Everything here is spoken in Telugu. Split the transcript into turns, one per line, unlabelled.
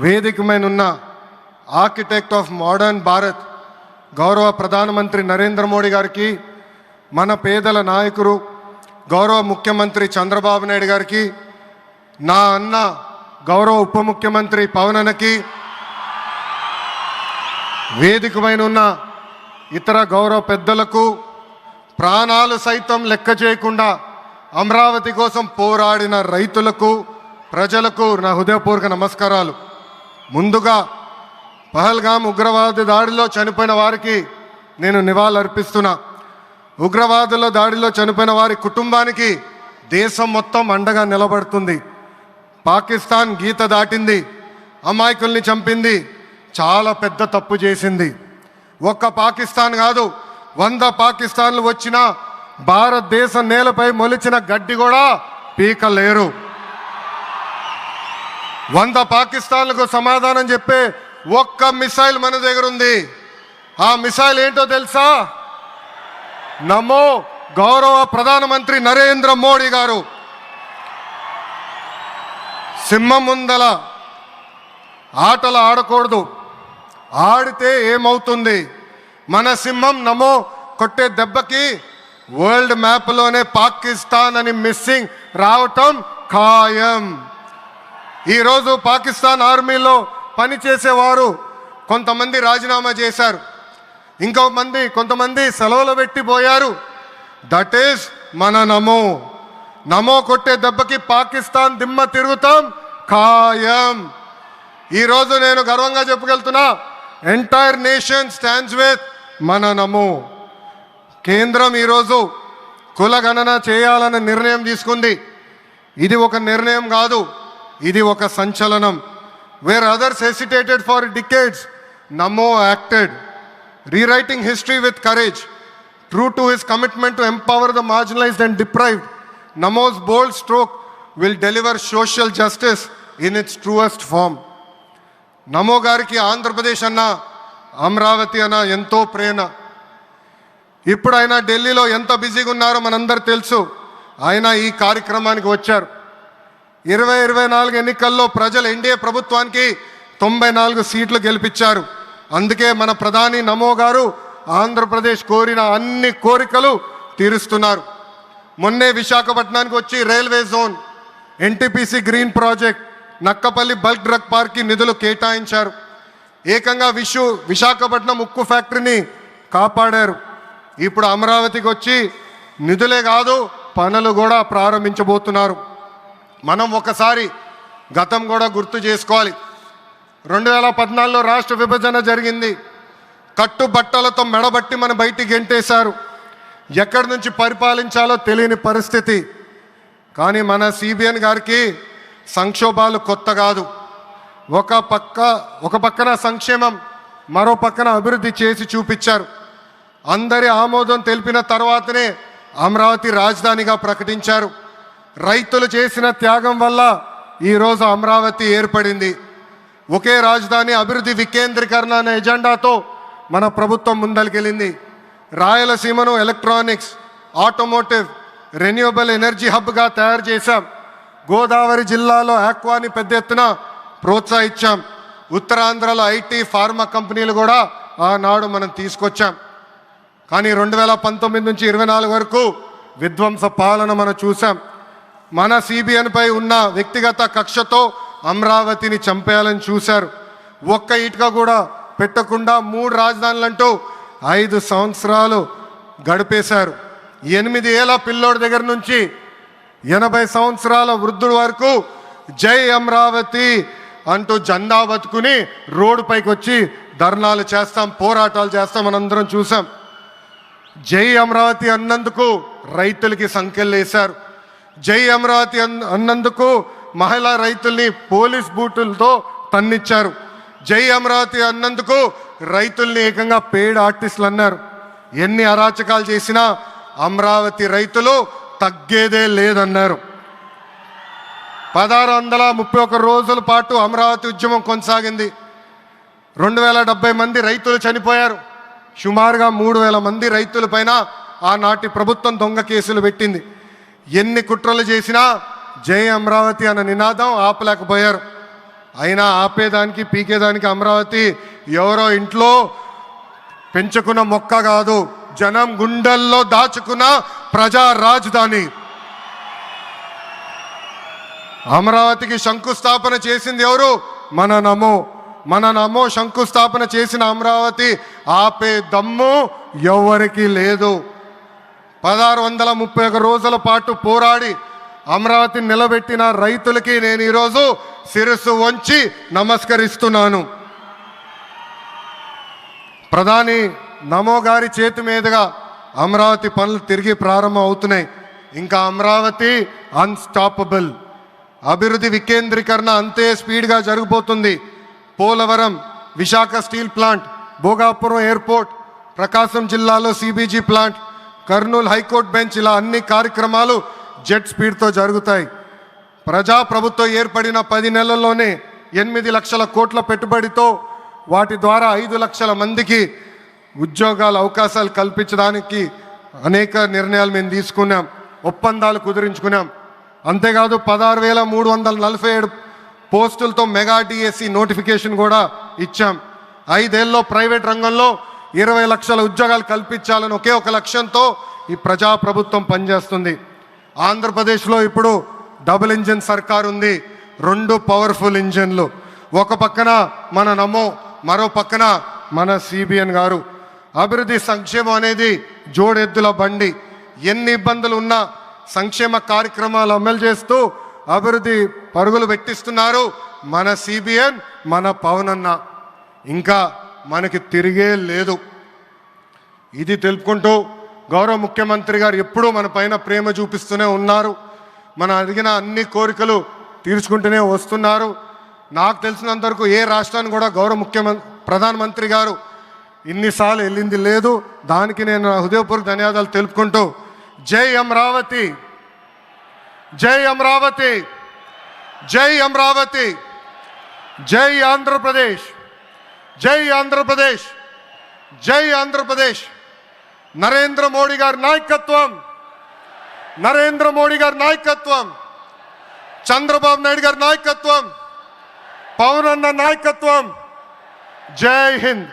వేదిక మీద ఉన్న ఆర్కిటెక్ట్ ఆఫ్ మోడర్న్ భారత్ గౌరవ ప్రధానమంత్రి నరేంద్ర మోడీ గారికి, మన పేదల నాయకుడు గౌరవ ముఖ్యమంత్రి చంద్రబాబు నాయుడు గారికి, నా అన్న గౌరవ ఉప ముఖ్యమంత్రి పవన్ అన్నకి, వేదిక పైన ఉన్న ఇతర గౌరవ పెద్దలకు, ప్రాణాలు సైతం లెక్క చేయకుండా అమరావతి కోసం పోరాడిన రైతులకు, ప్రజలకు నా హృదయపూర్వక నమస్కారాలు. ముందుగా పహల్గామ్ ఉగ్రవాద దాడిలో చనిపోయిన వారికి నేను నివాళులర్పిస్తున్నా. ఉగ్రవాదుల దాడిలో చనిపోయిన వారి కుటుంబానికి దేశం మొత్తం అండగా నిలబడుతుంది. పాకిస్తాన్ గీత దాటింది, అమాయకుల్ని చంపింది, చాలా పెద్ద తప్పు చేసింది. ఒక్క పాకిస్తాన్ కాదు, 100 పాకిస్తాన్లు వచ్చినా భారతదేశ నేలపై మొలిచిన గడ్డి కూడా పీకలేరు. 100 పాకిస్తాన్లకు సమాధానం చెప్పే ఒక్క మిసైల్ మన దగ్గర ఉంది. ఆ మిసైల్ ఏంటో తెలుసా? నమో గౌరవ ప్రధానమంత్రి నరేంద్ర మోడీ గారు. సింహం ముందల ఆటలు ఆడకూడదు, ఆడితే ఏమవుతుంది? మన సింహం నమో కొట్టే దెబ్బకి వరల్డ్ మ్యాప్లోనే పాకిస్తాన్ అని మిస్సింగ్ రావటం ఖాయం. ఈరోజు పాకిస్తాన్ ఆర్మీలో పనిచేసేవారు కొంతమంది రాజీనామా చేశారు, కొంతమంది సెలవులు పెట్టిపోయారు. దట్ ఈస్ మన నమో కొట్టే దెబ్బకి పాకిస్తాన్ దిమ్మ తిరుగుతాం ఖాయం. ఈరోజు నేను గర్వంగా చెప్పగలుగుతున్నా, ఎంటైర్ నేషన్ స్టాండ్స్ విత్ మన నమో. కేంద్రం ఈరోజు కులగణన చేయాలన్న నిర్ణయం తీసుకుంది. ఇది ఒక నిర్ణయం కాదు, ఇది ఒక సంచలనం. Wear others hesitated for decades, Namo acted, rewriting history with courage. True to his commitment to empower the marginalized and deprived, Namo's bold stroke will deliver social justice in its truest form. నమో గారికి ఆంధ్రప్రదేశ్ అన్న, అమరావతి అన్న ఎంతో ప్రేమ. ఇప్పుడు ఆయన ఢిల్లీలో ఎంత బిజీగా ఉన్నారో మనందరూ తెలుసు. ఆయన ఈ కార్యక్రమానికి వచ్చారు. 2024 ఎన్నికల్లో ప్రజలు ఎన్డీఏ ప్రభుత్వానికి 94 సీట్లు గెలిపించారు. అందుకే మన ప్రధాని నమో గారు ఆంధ్రప్రదేశ్ కోరిన అన్ని కోరికలు తీరుస్తున్నారు. మొన్నే విశాఖపట్నానికి వచ్చి railway zone, NTPC green project, Nakkapalli bulk drug పార్క్కి నిధులు కేటాయించారు. ఏకంగా విశాఖపట్నం ఉక్కు ఫ్యాక్టరీని కాపాడారు. ఇప్పుడు అమరావతికి వచ్చి నిధులే కాదు పనులు కూడా ప్రారంభించబోతున్నారు. మనం ఒకసారి గతం కూడా గుర్తు చేసుకోవాలి. 2014లో రాష్ట్ర విభజన జరిగింది. కట్టుబట్టలతో మెడబట్టి మన బయటికి గెంటేశారు. ఎక్కడి నుంచి పరిపాలించాలో తెలియని పరిస్థితి. కానీ మన సిబిఎన్ గారికి సంక్షోభాలు కొత్త కాదు. ఒక పక్కన సంక్షేమం, మరో పక్కన అభివృద్ధి చేసి చూపించారు. అందరి ఆమోదం తెలిపిన తర్వాతనే అమరావతి రాజధానిగా ప్రకటించారు. రైతులు చేసిన త్యాగం వల్ల ఈరోజు అమరావతి ఏర్పడింది. ఒకే రాజధాని, అభివృద్ధి వికేంద్రీకరణ అనే ఎజెండాతో మన ప్రభుత్వం ముందరికెళ్ళింది. రాయలసీమను ఎలక్ట్రానిక్స్, ఆటోమోటివ్, రెన్యూవబుల్ ఎనర్జీ హబ్గా తయారు చేశాం. గోదావరి జిల్లాలో ఆక్వాని పెద్ద ఎత్తున ప్రోత్సహించాం. ఉత్తరాంధ్రలో ఐటీ, ఫార్మా కంపెనీలు కూడా ఆనాడు మనం తీసుకొచ్చాం. కానీ 2019 నుంచి 24 వరకు విధ్వంస పాలన మనం చూసాం. మన సిబిఎన్పై ఉన్న వ్యక్తిగత కక్షతో అమరావతిని చంపేయాలని చూశారు. ఒక్క ఇటుక కూడా పెట్టకుండా 3 రాజధానులంటూ 5 సంవత్సరాలు గడిపేశారు. 8 ఏళ్ల పిల్లోడి దగ్గర నుంచి 80 సంవత్సరాల వృద్ధుల వరకు జై అమరావతి అంటూ జెండా బతుకుని రోడ్డు పైకి వచ్చి ధర్నాలు చేస్తాం, పోరాటాలు చేస్తాం, మనందరం చూసాం. జై అమరావతి అన్నందుకు రైతులకి సంఖ్యలు వేశారు. జై అమరావతి అన్నందుకు మహిళా రైతుల్ని పోలీస్ బూటులతో తన్నిచ్చారు. జై అమరావతి అన్నందుకు రైతుల్ని ఏకంగా పేడ్ ఆర్టిస్టులు అన్నారు. ఎన్ని అరాచకాలు చేసినా అమరావతి రైతులు తగ్గేదే లేదన్నారు. 1631 రోజుల పాటు అమరావతి ఉద్యమం కొనసాగింది. 2070 మంది రైతులు చనిపోయారు. సుమారుగా 3000 మంది రైతుల పైన ఆనాటి ప్రభుత్వం దొంగ కేసులు పెట్టింది. ఎన్ని కుట్రలు చేసినా జై అమరావతి అన్న నినాదం ఆపలేకపోయారు. అయినా ఆపేదానికి పీకేదానికి అమరావతి ఎవరో ఇంట్లో పెంచుకున్న మొక్క కాదు, జనం గుండెల్లో దాచుకున్న ప్రజా రాజధాని. అమరావతికి శంకుస్థాపన చేసింది ఎవరు? మన నమో శంకుస్థాపన చేసిన అమరావతి ఆపే దమ్ము ఎవరికి లేదు. 1631 రోజుల పాటు పోరాడి అమరావతిని నిలబెట్టిన రైతులకి నేను ఈరోజు శిరస్సు వంచి నమస్కరిస్తున్నాను. ప్రధాని నమో గారి చేతి మీదుగా అమరావతి పనులు తిరిగి ప్రారంభం అవుతున్నాయి. ఇంకా అమరావతి అన్స్టాపబుల్. అభివృద్ధి వికేంద్రీకరణ అంతే స్పీడ్గా జరిగిపోతుంది. Polavaram, Visakha steel plant, Bhogapuram airport, Prakasam జిల్లాలో CBG plant, Kurnool high court bench, ఇలా అన్ని కార్యక్రమాలు జెట్ స్పీడ్తో జరుగుతాయి. ప్రజాప్రభుత్వం ఏర్పడిన 10 నెలల్లోనే 8 లక్షల కోట్ల పెట్టుబడితో వాటి ద్వారా 5 లక్షల మందికి ఉద్యోగాల అవకాశాలు కల్పించడానికి అనేక నిర్ణయాలు మేము తీసుకున్నాం, ఒప్పందాలు కుదిరించుకున్నాం. అంతేకాదు 16,347 పోస్టులతో మెగా డిఎస్సి నోటిఫికేషన్ కూడా ఇచ్చాం. 5 ఏళ్ళలో ప్రైవేట్ రంగంలో 20 లక్షల ఉద్యోగాలు కల్పించాలని ఒకే ఒక లక్ష్యంతో ఈ ప్రజాప్రభుత్వం పనిచేస్తుంది. ఆంధ్రప్రదేశ్లో ఇప్పుడు డబుల్ ఇంజిన్ సర్కార్ ఉంది. 2 పవర్ఫుల్ ఇంజిన్లు. ఒక పక్కన మన నమో, మరో పక్కన మన సిబిఎన్ గారు. అభివృద్ధి సంక్షేమం అనేది జోడెద్దుల బండి. ఎన్ని ఇబ్బందులు ఉన్నా సంక్షేమ కార్యక్రమాలు అమలు చేస్తూ అభివృద్ధి పరుగులు పెట్టిస్తున్నారు మన సిబిఎన్, మన పవన్ అన్న. ఇంకా మనకి తిరిగే లేదు. ఇది తెలుపుకుంటూ గౌరవ ముఖ్యమంత్రి గారు ఎప్పుడూ మన పైన ప్రేమ చూపిస్తూనే ఉన్నారు. మనం అడిగిన అన్ని కోరికలు తీర్చుకుంటూనే వస్తున్నారు. నాకు తెలిసినంతవరకు ఏ రాష్ట్రాన్ని కూడా గౌరవ ప్రధానమంత్రి గారు ఇన్నిసార్లు వెళ్ళింది లేదు. దానికి నేను హృదయపూర్వక ధన్యవాదాలు తెలుపుకుంటూ జై అమరావతి, జై అమరావతి, జై అమరావతి, జై ఆంధ్రప్రదేశ్, జై ఆంధ్రప్రదేశ్, జై ఆంధ్రప్రదేశ్. నరేంద్ర మోడీ గారి నాయకత్వం, నరేంద్ర మోడీ గారి నాయకత్వం, చంద్రబాబు నాయుడు గారి నాయకత్వం, పవన్ అన్న నాయకత్వం. జై హింద్.